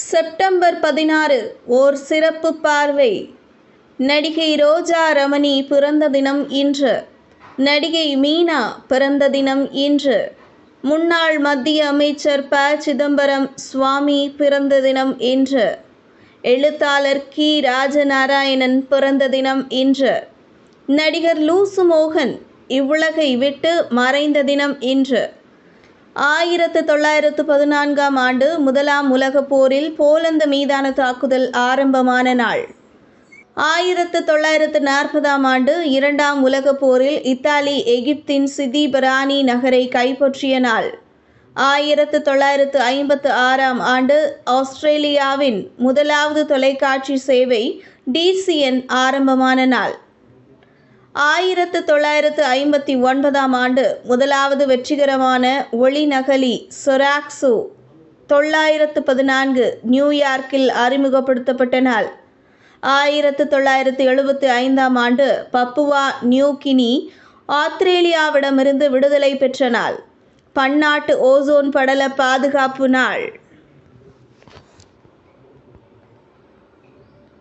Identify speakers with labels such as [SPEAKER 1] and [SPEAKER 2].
[SPEAKER 1] September 16 ஓர் சிறப்பு பார்வை. நடிகை ரோஜா ரமணி பிறந்த தினம் இன்று. நடிகை மீனா பிறந்த தினம் இன்று. முன்னாள் மத்திய அமைச்சர் ப. சிதம்பரம் சுவாமி பிறந்த தினம் இன்று. எழுத்தாளர் கி. ராஜநாராயணன் பிறந்த தினம் இன்று. நடிகர் லூசு மோகன் இவ்வுலகை விட்டு மறைந்த தினம் இன்று. 1914ஆம் ஆண்டு முதலாம் உலகப் போரில் போலந்து மீதான தாக்குதல் ஆரம்பமான நாள். 1940ஆம் ஆண்டு இரண்டாம் உலகப் போரில் இத்தாலி எகிப்தின் சிதி பரானி நகரை கைப்பற்றிய நாள். 1956ஆம் ஆண்டு ஆஸ்திரேலியாவின் முதலாவது தொலைக்காட்சி சேவை DCN ஆரம்பமான நாள். 1959ஆம் ஆண்டு முதலாவது வெற்றிகரமான ஒளிநகலி சொராக்சோ 914 நியூயார்க்கில் அறிமுகப்படுத்தப்பட்ட நாள். 1975ஆம் ஆண்டு பப்புவா நியூ கினி ஆஸ்திரேலியாவிடமிருந்து விடுதலை பெற்ற நாள். பன்னாட்டு ஓசோன் படல பாதுகாப்பு நாள்.